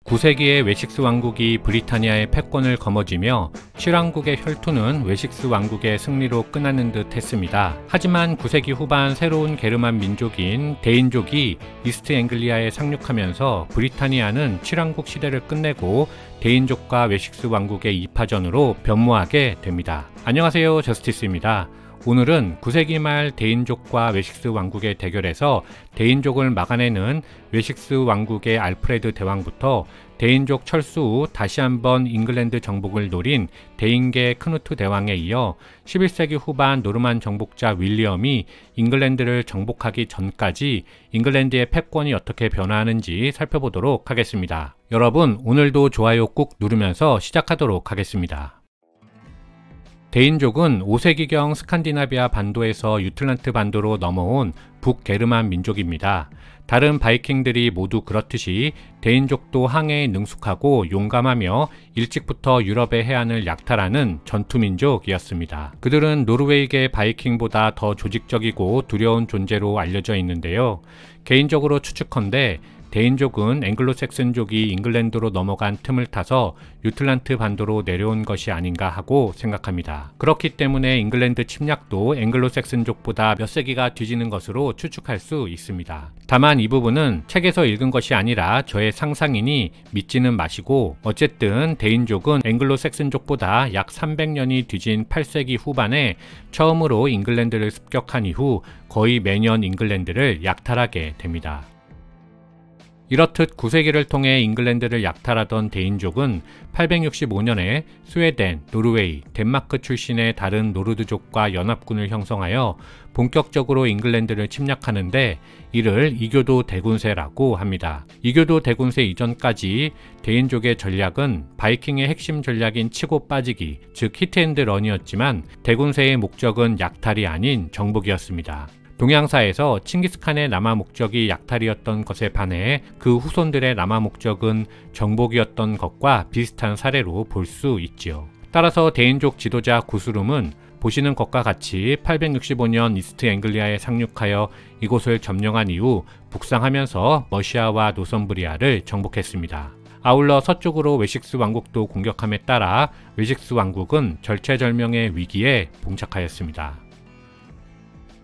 9세기의 웨식스 왕국이 브리타니아의 패권을 거머쥐며 7왕국의 혈투는 웨식스 왕국의 승리로 끝나는 듯 했습니다. 하지만 9세기 후반 새로운 게르만 민족인 데인족이 이스트 앵글리아에 상륙하면서 브리타니아는 7왕국 시대를 끝내고 데인족과 웨식스 왕국의 2파전으로 변모하게 됩니다. 안녕하세요, 저스티스입니다. 오늘은 9세기 말 데인족과 웨식스 왕국의 대결에서 데인족을 막아내는 웨식스 왕국의 알프레드 대왕부터 데인족 철수 후 다시 한번 잉글랜드 정복을 노린 데인계 크누트 대왕에 이어 11세기 후반 노르만 정복자 윌리엄이 잉글랜드를 정복하기 전까지 잉글랜드의 패권이 어떻게 변화하는지 살펴보도록 하겠습니다. 여러분, 오늘도 좋아요 꾹 누르면서 시작하도록 하겠습니다. 데인족은 5세기경 스칸디나비아 반도에서 유틀란트 반도로 넘어온 북게르만 민족입니다. 다른 바이킹들이 모두 그렇듯이 데인족도 항해에 능숙하고 용감하며 일찍부터 유럽의 해안을 약탈하는 전투민족이었습니다. 그들은 노르웨이계 바이킹보다 더 조직적이고 두려운 존재로 알려져 있는데요. 개인적으로 추측컨대 데인족은 앵글로색슨족이 잉글랜드로 넘어간 틈을 타서 유틀란트 반도로 내려온 것이 아닌가 하고 생각합니다. 그렇기 때문에 잉글랜드 침략도 앵글로색슨족보다 몇 세기가 뒤지는 것으로 추측할 수 있습니다. 다만 이 부분은 책에서 읽은 것이 아니라 저의 상상이니 믿지는 마시고, 어쨌든 데인족은 앵글로색슨족보다 약 300년이 뒤진 8세기 후반에 처음으로 잉글랜드를 습격한 이후 거의 매년 잉글랜드를 약탈하게 됩니다. 이렇듯 9세기를 통해 잉글랜드를 약탈하던 데인족은 865년에 스웨덴, 노르웨이, 덴마크 출신의 다른 노르드족과 연합군을 형성하여 본격적으로 잉글랜드를 침략하는데 이를 이교도 대군세라고 합니다. 이교도 대군세 이전까지 데인족의 전략은 바이킹의 핵심 전략인 치고 빠지기, 즉 히트앤드런이었지만 대군세의 목적은 약탈이 아닌 정복이었습니다. 동양사에서 칭기스칸의 남하 목적이 약탈이었던 것에 반해 그 후손들의 남하 목적은 정복이었던 것과 비슷한 사례로 볼 수 있지요. 따라서 데인족 지도자 구스룸은 보시는 것과 같이 865년 이스트 앵글리아에 상륙하여 이곳을 점령한 이후 북상하면서 머시아와 노선브리아를 정복했습니다. 아울러 서쪽으로 웨식스 왕국도 공격함에 따라 웨식스 왕국은 절체절명의 위기에 봉착하였습니다.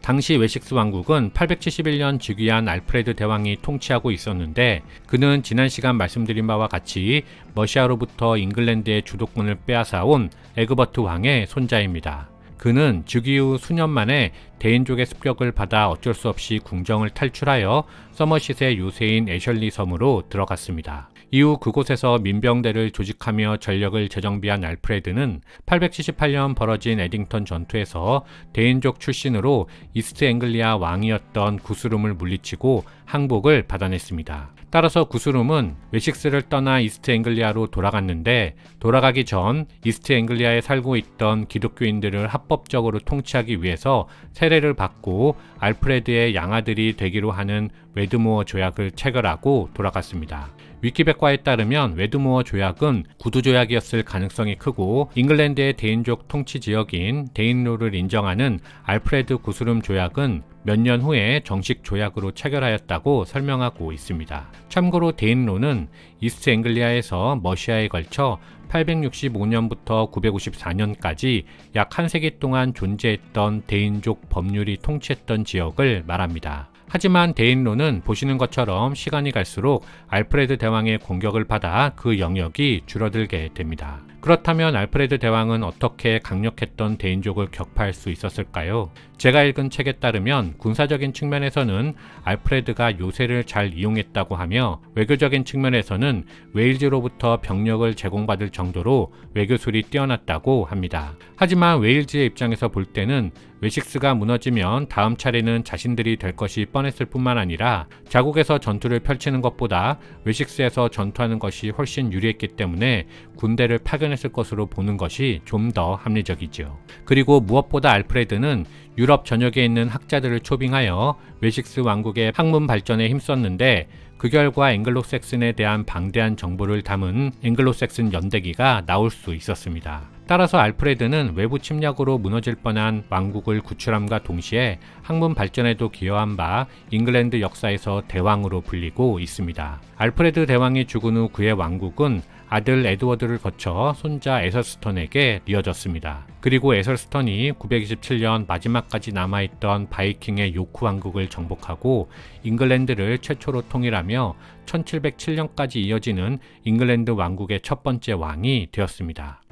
당시 웨식스 왕국은 871년 즉위한 알프레드 대왕이 통치하고 있었는데 그는 지난 시간 말씀드린 바와 같이 머시아로부터 잉글랜드의 주도권을 빼앗아온 에그버트 왕의 손자입니다. 그는 즉위 후 수년 만에 데인족의 습격을 받아 어쩔 수 없이 궁정을 탈출하여 서머싯의 요새인 애셜리 섬으로 들어갔습니다. 이후 그곳에서 민병대를 조직하며 전력을 재정비한 알프레드는 878년 벌어진 에딩턴 전투에서 데인족 출신으로 이스트 앵글리아 왕이었던 구스룸을 물리치고 항복을 받아냈습니다. 따라서 구스룸은 웨식스를 떠나 이스트 앵글리아로 돌아갔는데 돌아가기 전 이스트 앵글리아에 살고 있던 기독교인들을 합법적으로 통치하기 위해서 세례를 받고 알프레드의 양아들이 되기로 하는 웨드모어 조약을 체결하고 돌아갔습니다. 위키백과에 따르면 웨드모어 조약은 구두조약이었을 가능성이 크고 잉글랜드의 데인족 통치 지역인 데인로를 인정하는 알프레드 구스룸 조약은 몇 년 후에 정식 조약으로 체결하였다고 설명하고 있습니다. 참고로 데인로는 이스트 앵글리아에서 머시아에 걸쳐 865년부터 954년까지 약 한 세기 동안 존재했던 데인족 법률이 통치했던 지역을 말합니다. 하지만 데인로는 보시는 것처럼 시간이 갈수록 알프레드 대왕의 공격을 받아 그 영역이 줄어들게 됩니다. 그렇다면 알프레드 대왕은 어떻게 강력했던 데인족을 격파할 수 있었을까요? 제가 읽은 책에 따르면 군사적인 측면에서는 알프레드가 요새를 잘 이용했다고 하며 외교적인 측면에서는 웨일즈로부터 병력을 제공받을 정도로 외교술이 뛰어났다고 합니다. 하지만 웨일즈의 입장에서 볼 때는 웨식스가 무너지면 다음 차례는 자신들이 될 것이 뻔했을 뿐만 아니라 자국에서 전투를 펼치는 것보다 웨식스에서 전투하는 것이 훨씬 유리했기 때문에 군대를 파견했을 것으로 보는 것이 좀 더 합리적이죠. 그리고 무엇보다 알프레드는 유럽 전역에 있는 학자들을 초빙하여 웨식스 왕국의 학문 발전에 힘썼는데 그 결과 앵글로색슨에 대한 방대한 정보를 담은 앵글로색슨 연대기가 나올 수 있었습니다. 따라서 알프레드는 외부 침략으로 무너질 뻔한 왕국을 구출함과 동시에 학문 발전에도 기여한 바 잉글랜드 역사에서 대왕으로 불리고 있습니다. 알프레드 대왕이 죽은 후 그의 왕국은 아들 에드워드를 거쳐 손자 에설스턴에게 이어졌습니다. 그리고 에설스턴이 927년 마지막까지 남아있던 바이킹의 요크 왕국을 정복하고 잉글랜드를 최초로 통일하며 1707년까지 이어지는 잉글랜드 왕국의 첫 번째 왕이 되었습니다.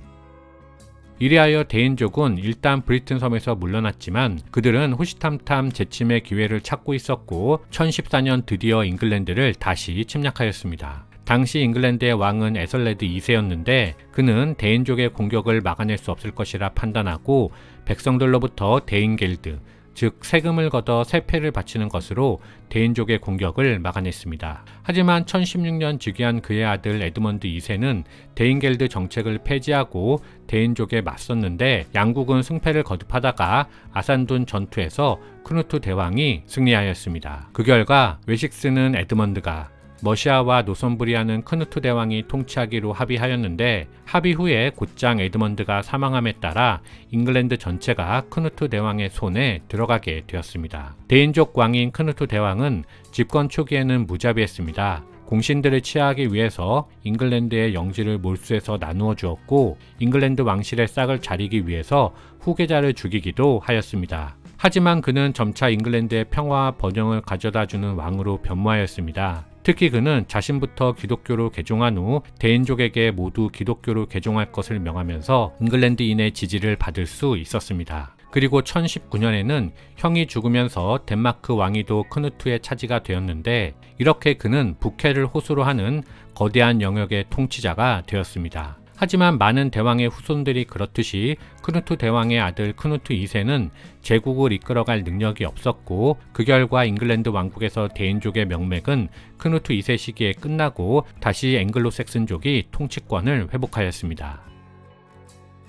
이리하여 데인족은 일단 브리튼 섬에서 물러났지만 그들은 호시탐탐 재침의 기회를 찾고 있었고 1014년 드디어 잉글랜드를 다시 침략하였습니다. 당시 잉글랜드의 왕은 에설레드 2세였는데 그는 데인족의 공격을 막아낼 수 없을 것이라 판단하고 백성들로부터 데인겔드, 즉 세금을 걷어 세패를 바치는 것으로 데인족의 공격을 막아냈습니다. 하지만 1016년 즉위한 그의 아들 에드먼드 2세는 데인겔드 정책을 폐지하고 데인족에 맞섰는데 양국은 승패를 거듭하다가 아산둔 전투에서 크누트 대왕이 승리하였습니다. 그 결과 웨식스는 에드먼드가, 머시아와 노선부리아는 크누트 대왕이 통치하기로 합의하였는데 합의 후에 곧장 에드먼드가 사망함에 따라 잉글랜드 전체가 크누트 대왕의 손에 들어가게 되었습니다. 데인족 왕인 크누트 대왕은 집권 초기에는 무자비했습니다. 공신들을 취하하기 위해서 잉글랜드의 영지를 몰수해서 나누어 주었고 잉글랜드 왕실의 싹을 자리기 위해서 후계자를 죽이기도 하였습니다. 하지만 그는 점차 잉글랜드의 평화와 번영을 가져다주는 왕으로 변모하였습니다. 특히 그는 자신부터 기독교로 개종한 후 데인족에게 모두 기독교로 개종할 것을 명하면서 잉글랜드인의 지지를 받을 수 있었습니다. 그리고 1019년에는 형이 죽으면서 덴마크 왕위도 크누트의 차지가 되었는데 이렇게 그는 북해를 호수로 하는 거대한 영역의 통치자가 되었습니다. 하지만 많은 대왕의 후손들이 그렇듯이 크누트 대왕의 아들 크누트 2세는 제국을 이끌어갈 능력이 없었고 그 결과 잉글랜드 왕국에서 데인족의 명맥은 크누트 2세 시기에 끝나고 다시 앵글로색슨족이 통치권을 회복하였습니다.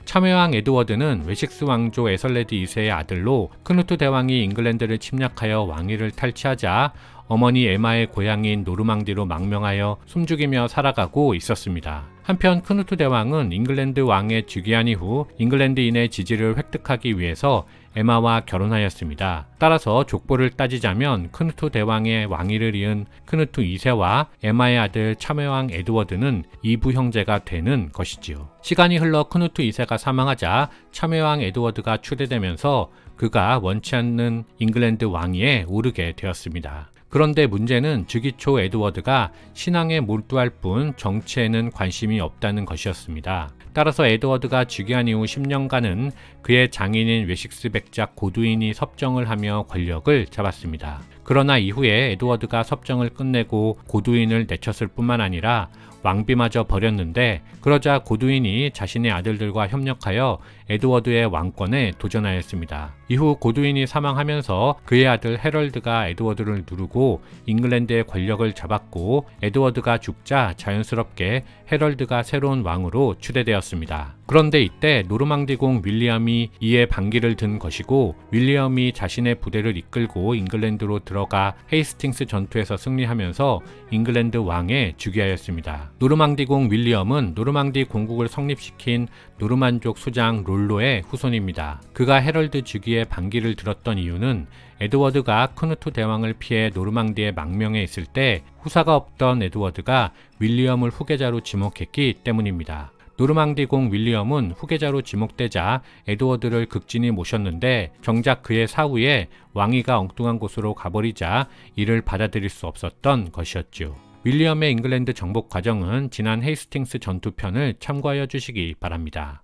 참외왕 에드워드는 웨식스 왕조 에설레드 2세의 아들로 크누트 대왕이 잉글랜드를 침략하여 왕위를 탈취하자 어머니 에마의 고향인 노르망디로 망명하여 숨죽이며 살아가고 있었습니다. 한편 크누트 대왕은 잉글랜드 왕에 즉위한 이후 잉글랜드인의 지지를 획득하기 위해서 에마와 결혼하였습니다. 따라서 족보를 따지자면 크누트 대왕의 왕위를 이은 크누트 2세와 에마의 아들 참외왕 에드워드는 이부 형제가 되는 것이지요. 시간이 흘러 크누트 2세가 사망하자 참외왕 에드워드가 추대되면서 그가 원치 않는 잉글랜드 왕위에 오르게 되었습니다. 그런데 문제는 즉위 초 에드워드가 신앙에 몰두할 뿐 정치에는 관심이 없다는 것이었습니다. 따라서 에드워드가 즉위한 이후 10년간은 그의 장인인 웨식스 백작 고두인이 섭정을 하며 권력을 잡았습니다. 그러나 이후에 에드워드가 섭정을 끝내고 고두인을 내쳤을 뿐만 아니라 왕비마저 버렸는데 그러자 고두인이 자신의 아들들과 협력하여 에드워드의 왕권에 도전하였습니다. 이후 고두인이 사망하면서 그의 아들 헤럴드가 에드워드를 누르고 잉글랜드의 권력을 잡았고 에드워드가 죽자 자연스럽게 헤럴드가 새로운 왕으로 추대되었습니다. 그런데 이때 노르망디공 윌리엄이 이에 반기를 든 것이고 윌리엄이 자신의 부대를 이끌고 잉글랜드로 들어가 헤이스팅스 전투에서 승리하면서 잉글랜드 왕에 즉위하였습니다. 노르망디공 윌리엄은 노르망디 공국을 성립시킨 노르만족 수장 롤로의 후손입니다. 그가 헤럴드 즉위에 반기를 들었던 이유는 에드워드가 크누트 대왕을 피해 노르망디에 망명해 있을 때 후사가 없던 에드워드가 윌리엄을 후계자로 지목했기 때문입니다. 노르망디공 윌리엄은 후계자로 지목되자 에드워드를 극진히 모셨는데 정작 그의 사후에 왕위가 엉뚱한 곳으로 가버리자 이를 받아들일 수 없었던 것이었죠. 윌리엄의 잉글랜드 정복 과정은 지난 헤이스팅스 전투편을 참고하여 주시기 바랍니다.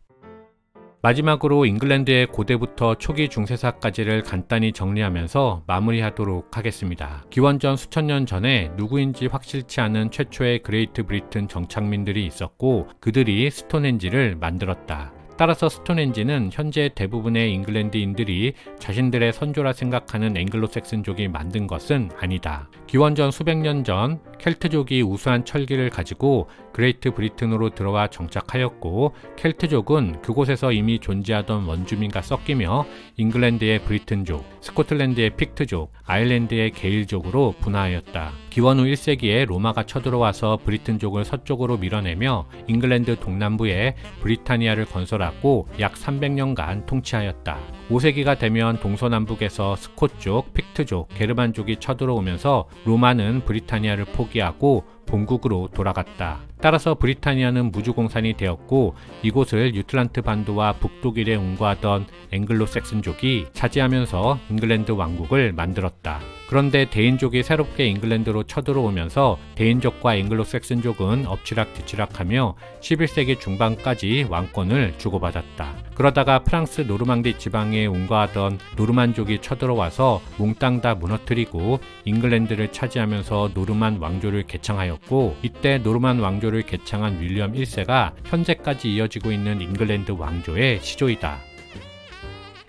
마지막으로 잉글랜드의 고대부터 초기 중세사까지를 간단히 정리하면서 마무리하도록 하겠습니다. 기원전 수천 년 전에 누구인지 확실치 않은 최초의 그레이트 브리튼 정착민들이 있었고 그들이 스톤헨지를 만들었다. 따라서 스톤헨지는 현재 대부분의 잉글랜드인들이 자신들의 선조라 생각하는 앵글로색슨족이 만든 것은 아니다. 기원전 수백 년 전 켈트족이 우수한 철기를 가지고 그레이트 브리튼으로 들어와 정착하였고 켈트족은 그곳에서 이미 존재하던 원주민과 섞이며 잉글랜드의 브리튼족, 스코틀랜드의 픽트족, 아일랜드의 게일족으로 분화하였다. 기원 후 1세기에 로마가 쳐들어와서 브리튼족을 서쪽으로 밀어내며 잉글랜드 동남부에 브리타니아를 건설하고 약 300년간 통치하였다. 5세기가 되면 동서남북에서 스콧족, 픽트족, 게르만족이 쳐들어오면서 로마는 브리타니아를 포기하고 본국으로 돌아갔다. 따라서 브리타니아는 무주공산이 되었고 이곳을 유틀란트 반도와 북독일에 운거하던 앵글로색슨족이 차지하면서 잉글랜드 왕국을 만들었다. 그런데 데인족이 새롭게 잉글랜드로 쳐들어오면서 데인족과 앵글로색슨족은 엎치락뒤치락하며 11세기 중반까지 왕권을 주고받았다. 그러다가 프랑스 노르망디 지방에 운거하던 노르만족이 쳐들어와서 몽땅 다 무너뜨리고 잉글랜드를 차지하면서 노르만 왕조를 개창하였고, 이때 노르만 왕조를 개창한 윌리엄 1세가 현재까지 이어지고 있는 잉글랜드 왕조의 시조이다.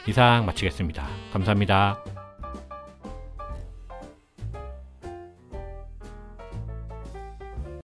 이상 마치겠습니다. 감사합니다.